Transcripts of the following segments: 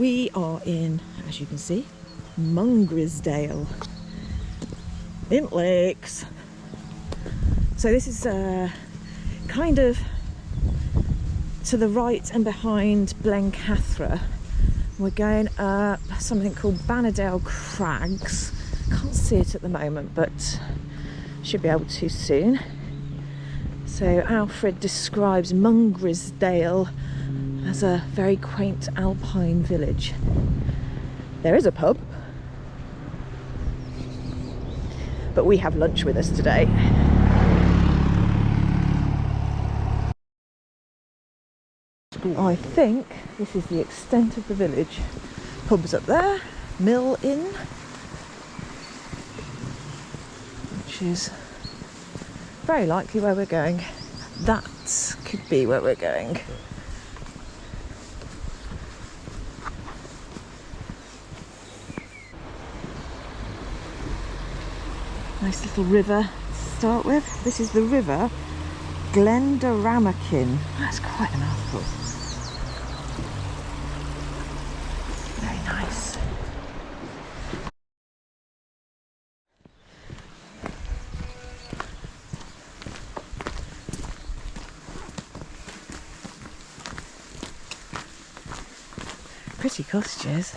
We are in, as you can see, Mungrisdale in Lakes. So this is kind of to the right and behind Blencathra. We're going up something called Bannerdale Crags. Can't see it at the moment, but should be able to soon. So Alfred describes Mungrisdale as a very quaint alpine village. There is a pub, but we have lunch with us today. I think this is the extent of the village. Pub's up there, Mill Inn, which is very likely where we're going. That could be where we're going. Nice little river to start with. This is the river Glendoramakin. That's quite a mouthful. Very nice. Pretty cottages.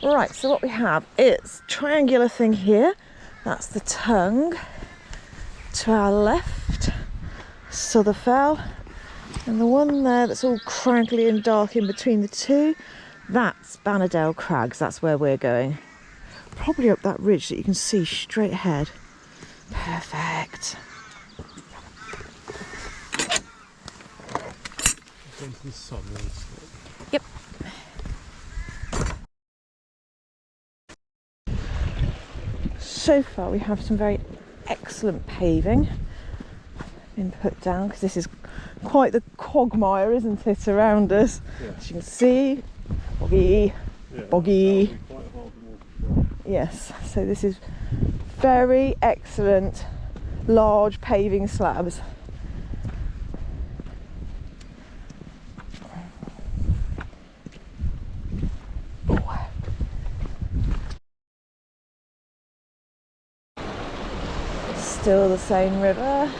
Right, so what we have is triangular thing here. That's the tongue. To our left, Sotherfell, and the one there that's all craggly and dark in between the two, that's Bannerdale Crags. That's where we're going. Probably up that ridge that you can see straight ahead. Perfect. Yep. So far we have some very excellent paving been put down, because this is quite the quagmire, isn't it, around us? Yeah. As you can see, boggy, boggy. Yes, so this is very excellent large paving slabs. Still the same river.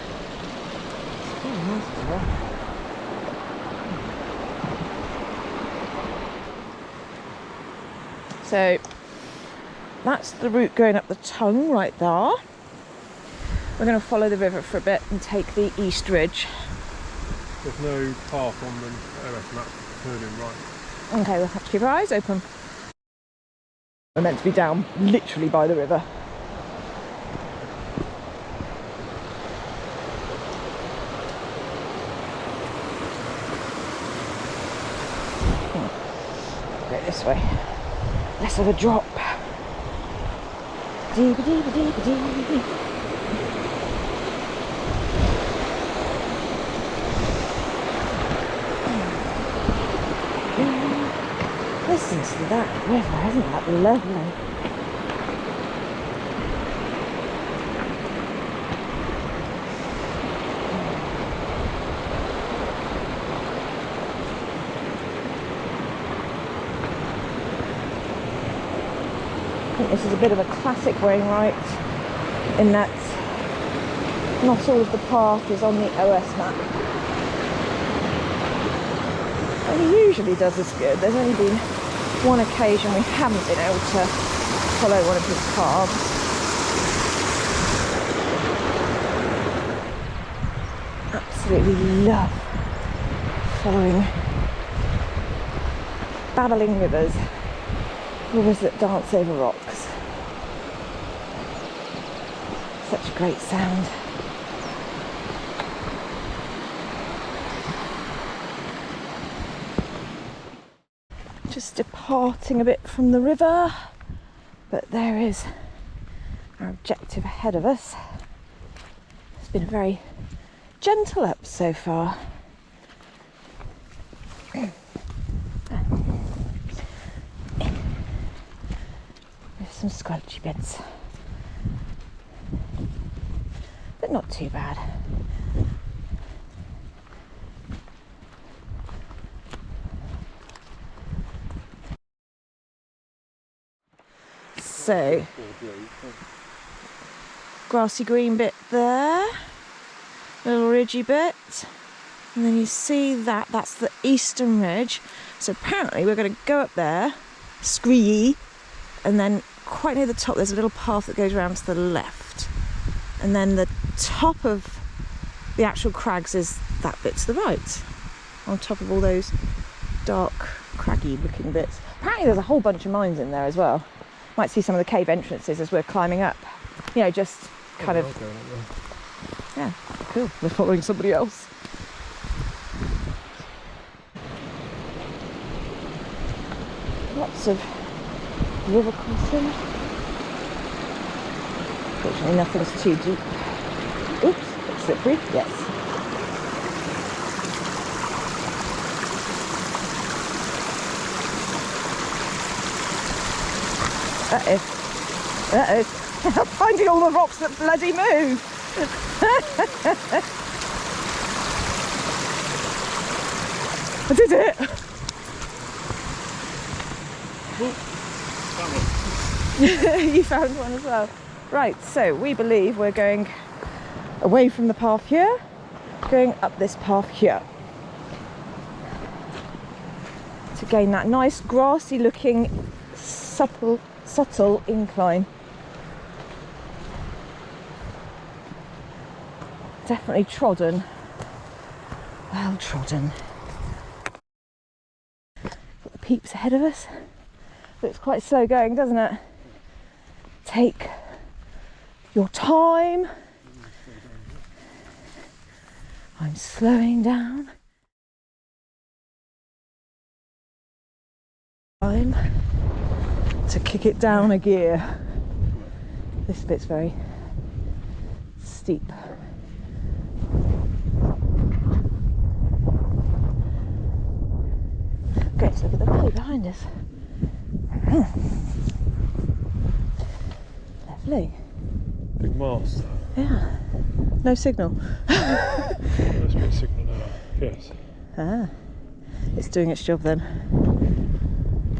So that's the route going up the tongue right there. We're going to follow the river for a bit and take the East Ridge. There's no path on the OS map turning right. Okay, we'll have to keep our eyes open. We're meant to be down literally by the river. Go this way. Less of a drop. Dee-ba-dee-ba-dee-ba-dee. Listen to that river, isn't that lovely? I think this is a bit of a classic Wainwright in that not all of the path is on the OS map. And he usually does us good. There's only been one occasion we haven't been able to follow one of his paths. Absolutely love following babbling rivers. Rivers that dance over rocks. Such a great sound. Just departing a bit from the river, but there is our objective ahead of us. It's been a very gentle up so far. Some scrunchy bits, but not too bad. So, grassy green bit there, little ridgy bit, and then you see that, that's the eastern ridge. So apparently we're going to go up there, scree, and then quite near the top there's a little path that goes around to the left. And then the top of the actual crags is that bit to the right, on top of all those dark, craggy looking bits. Apparently there's a whole bunch of mines in there as well. Might see some of the cave entrances as we're climbing up. You know, just kind of... Yeah, cool. We're following somebody else. Lots of river crossing. Fortunately nothing's too deep. Oops, it's slippery, yes. Uh-oh. I'm finding all the rocks that bloody move. I did it. You found one as well. Right, so we believe we're going away from the path here, going up this path here to gain that nice grassy looking subtle incline. Definitely trodden, well trodden. Got the peeps ahead of us. Looks quite slow going, doesn't it? Take your time. I'm slowing down. Time to kick it down a gear. This bit's very steep. Great, so look at the valley behind us. Lovely. Big mast. Yeah. No signal. There's a signal now. Yes. Ah. It's doing its job then.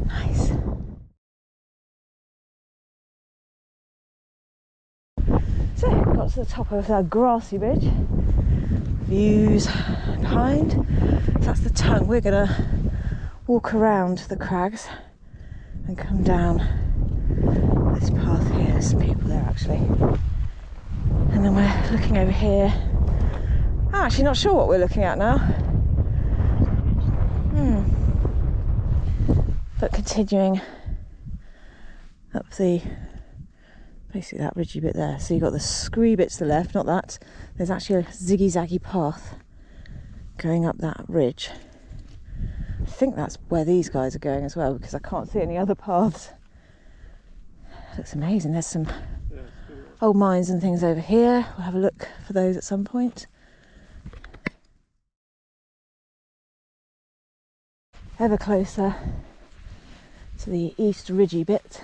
Nice. So, got to the top of that grassy ridge. Views behind. So that's the tongue. We're gonna walk around the crags and come down this path here. There's some people there actually. And then we're looking over here. I'm actually not sure what we're looking at now. But continuing up the, basically that ridgy bit there. So you've got the scree bit to the left, not that. There's actually a ziggy-zaggy path going up that ridge. I think that's where these guys are going as well, because I can't see any other paths. Looks amazing. There's some old mines and things over here. We'll have a look for those at some point. Ever closer to the east ridgy bit.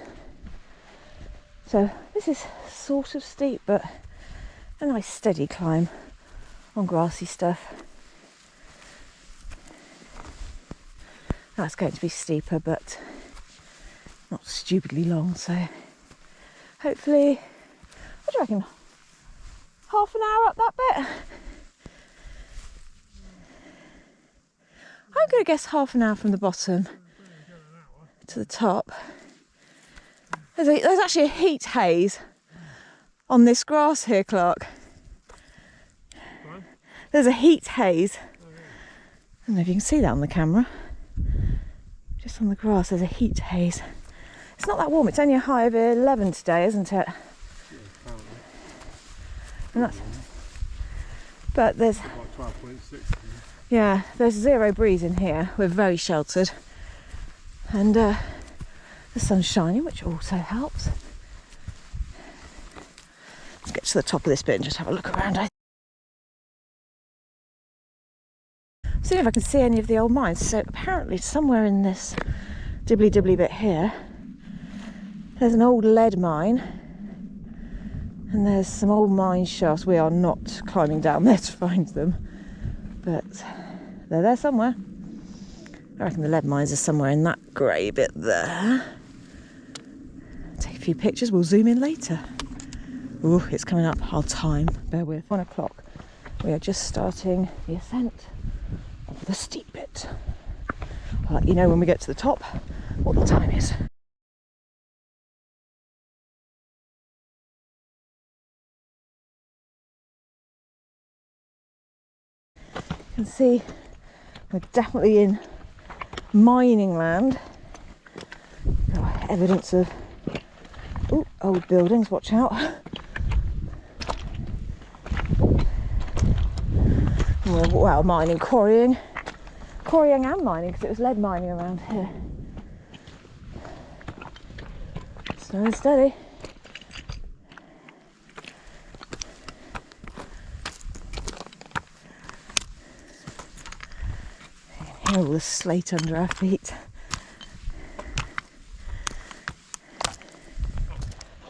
So this is sort of steep, but a nice steady climb on grassy stuff. That's going to be steeper, but not stupidly long, so hopefully, what do you reckon, half an hour up that bit? I'm going to guess half an hour from the bottom to the top. There's actually a heat haze on this grass here, Clark. There's a heat haze. I don't know if you can see that on the camera. Just on the grass there's a heat haze. It's not that warm, it's only a high of 11 today, isn't it? And that's, but there's, yeah, there's zero breeze in here. We're very sheltered. And the sun's shining, which also helps. Let's get to the top of this bit and just have a look around. See if I can see any of the old mines. So apparently somewhere in this dibbly bit here there's an old lead mine and there's some old mine shafts. We are not climbing down there to find them, but they're there somewhere. I reckon the lead mines are somewhere in that grey bit there. Take a few pictures. We'll zoom in later. Ooh, it's coming up. Our time. Bear with. 1 o'clock. We are just starting the ascent of the steep bit. I'll let you know when we get to the top what the time is. You can see we're definitely in mining land. Got evidence of old buildings, watch out. Well, mining, quarrying and mining, because it was lead mining around here. Slow and steady. Hear all the slate under our feet.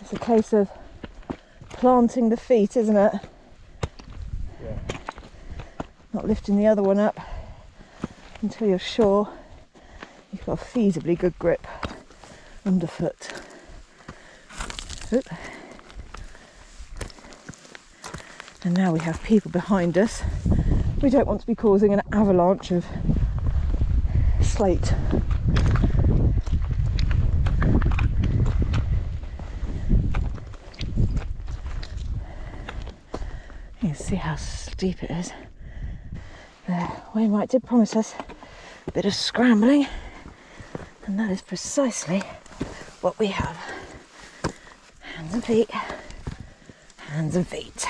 It's a case of planting the feet, isn't it? Yeah. Not lifting the other one up until you're sure you've got a feasibly good grip underfoot. Oop. And now we have people behind us. We don't want to be causing an avalanche of slate. You can see how steep it is. Wainwright did promise us a bit of scrambling, and that is precisely what we have. Hands and feet, hands and feet.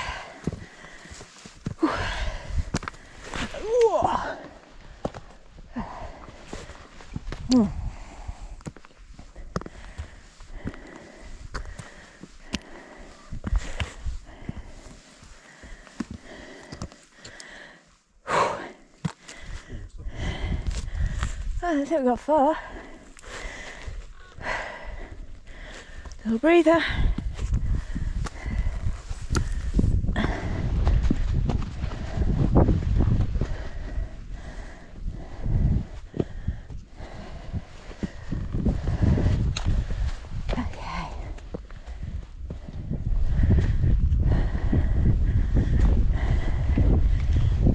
I don't think we got far. Little breather. Okay.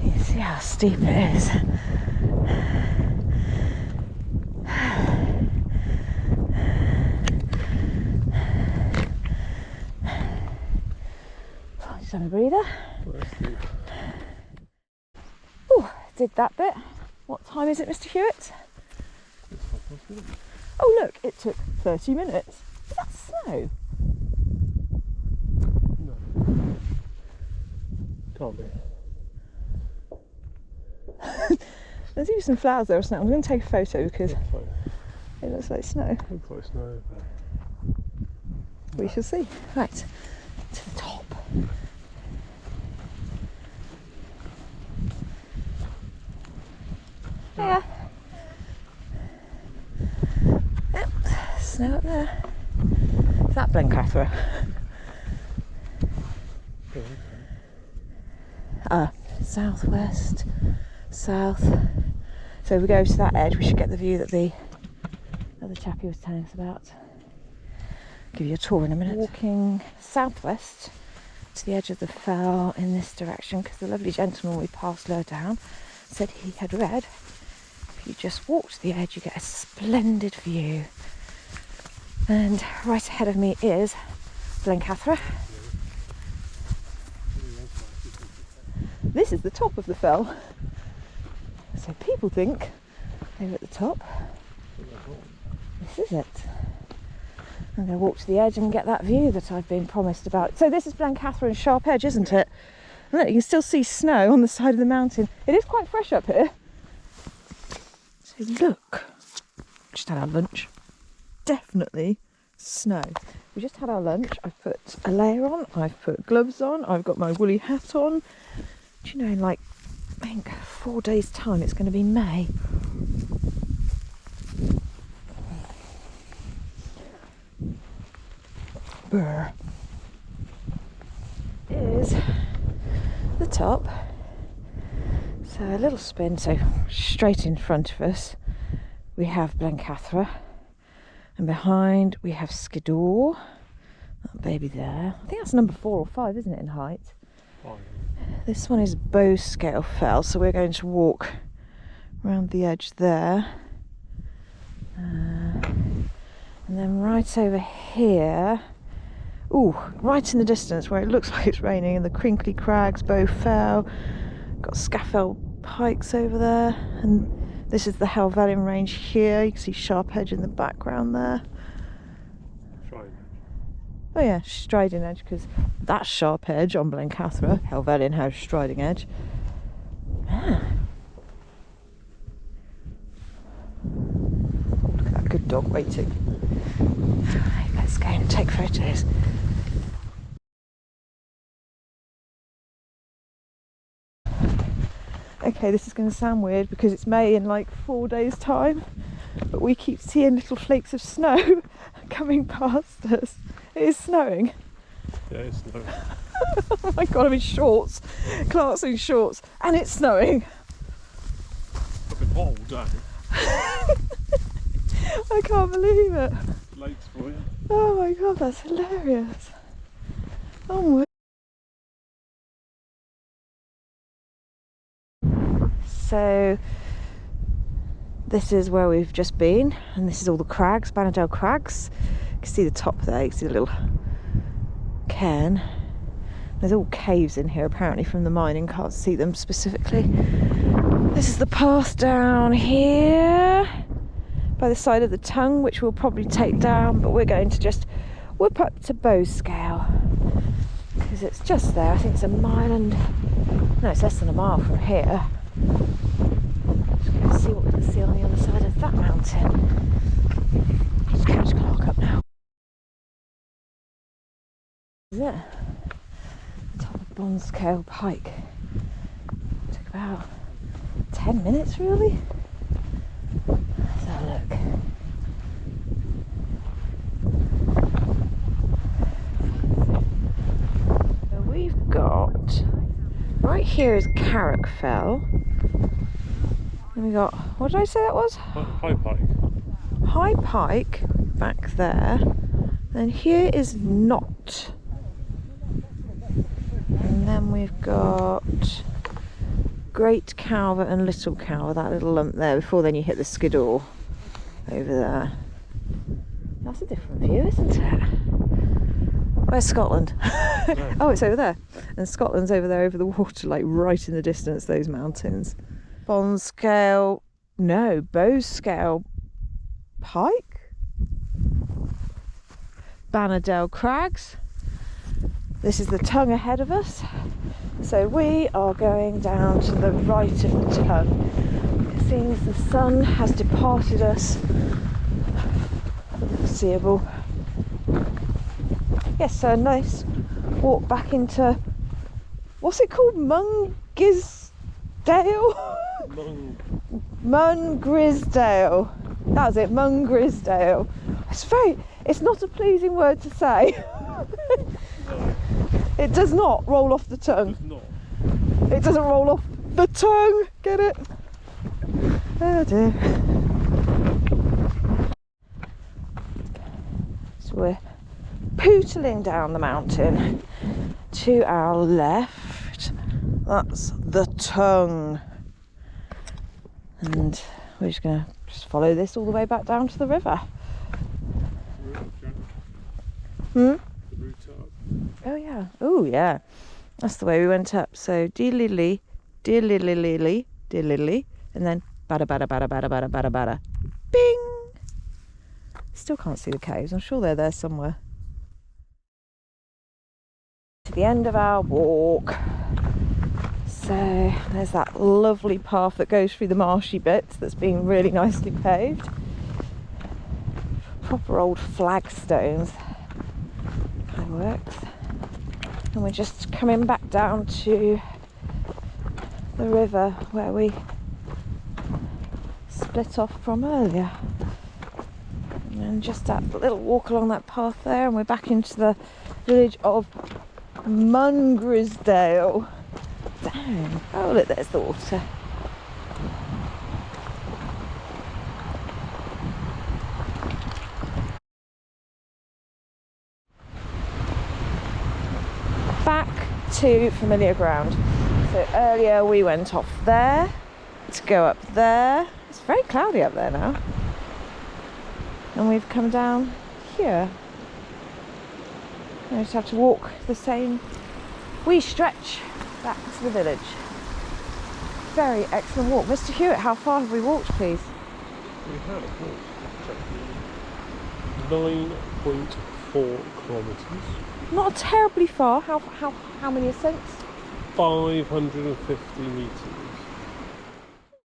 You see how steep it is. Just have a breather. Oh, did that bit. What time is it, Mr. Hewitt? Oh look, it took 30 minutes. Is that snow? No. Can't be. There's even some flowers there or something. I'm going to take a photo because it looks like snow. Looks like snow. We shall see. Right, to the top. Yeah. Yep, snow up there. Is that Blencathra? Southwest, south. So if we go to that edge, we should get the view that the other chappie was telling us about. Give you a tour in a minute. Walking southwest to the edge of the fell in this direction, because the lovely gentleman we passed lower down said he had read if you just walk to the edge you get a splendid view. And right ahead of me is Blencathra. This is the top of the fell. So people think they're at the top. This is it. I'm going to walk to the edge and get that view that I've been promised about. So this is Blencathra and Sharp Edge, isn't it? And look, you can still see snow on the side of the mountain. It is quite fresh up here. So look, just had our lunch. Definitely snow. We just had our lunch. I've put a layer on, I've put gloves on, I've got my woolly hat on. Do you know, in like, I think 4 days' time it's going to be May. Brr. Is the top. So a little spin, so straight in front of us we have Blencathra, and behind we have Skiddaw, That baby there. I think that's number 4 or 5, isn't it, in height? 5. This one is bow scale fell, so we're going to walk around the edge there. And then right over here, ooh, right in the distance where it looks like it's raining, in the crinkly crags, bow fell. Got Scafell pikes over there, and this is the Helvellyn range here. You can see Sharp Edge in the background there. Striding Edge. Oh yeah, Striding Edge, because that's Sharp Edge on Blencathra. Helvellyn has Striding Edge. Ah. Look at that good dog waiting. Right, let's go and take photos. Okay, this is going to sound weird because it's May in like 4 days' time, but we keep seeing little flakes of snow coming past us. It is snowing. Yeah, it's snowing. Oh my god, I'm in shorts. Clark's in shorts, and it's snowing. I've been hot all day. I can't believe it. Lakes for you. Oh my god, that's hilarious. Oh my. So this is where we've just been, and this is all the crags, Bannerdale Crags. You can see the top there, you can see the little cairn. There's all caves in here apparently from the mining, can't see them specifically. This is the path down here by the side of the tongue, which we'll probably take down, but we're going to just whip up to bow scale because it's just there. I think it's a mile and no, it's less than a mile from here. Just going to see what we can see on the other side of that mountain. Let's catch Clark up now. Is it? Top of Bonscale Pike. Took about 10 minutes really. Let's have a look. So we've got, right here is Carrick Fell. And we got, what did I say that was? High Pike. High Pike back there. And here is Knot. And then we've got Great Calver and Little Calver, that little lump there, before then you hit the Skiddaw over there. That's a different view, isn't it? Where's Scotland? Yeah. Oh, it's over there. And Scotland's over there over the water, like right in the distance, those mountains. Bonscale, no, Bowscale Pike? Bannerdale Crags. This is the tongue ahead of us. So we are going down to the right of the tongue. It seems the sun has departed us for the foreseeable. Yes, so a nice walk back into, what's it called? Mungrisdale? Mungrisdale. That was it, Mungrisdale. It's not a pleasing word to say. It does not roll off the tongue. It's not. It doesn't roll off the tongue. Get it? Oh dear. So we're pootling down the mountain. To our left, that's the tongue. And we're just going to follow this all the way back down to the river. Oh yeah. Oh yeah. That's the way we went up. So dee-lily, dee-lily, dee-lily, and then bada bada bada bada bada bada bada. Bing! Still can't see the caves. I'm sure they're there somewhere. To the end of our walk. So there's that lovely path that goes through the marshy bits that's been really nicely paved. Proper old flagstones. Kind of works. And we're just coming back down to the river where we split off from earlier. And just that little walk along that path there, and we're back into the village of Mungrisdale. Damn. Oh look, there's the water. back to familiar ground. So earlier we went off there to go up there. It's very cloudy up there now. And we've come down here. I just have to walk the same wee stretch back to the village. Very excellent walk. Mr. Hewitt, how far have we walked, please? We have walked 9.4 kilometres. Not terribly far. How many ascents? 550 metres.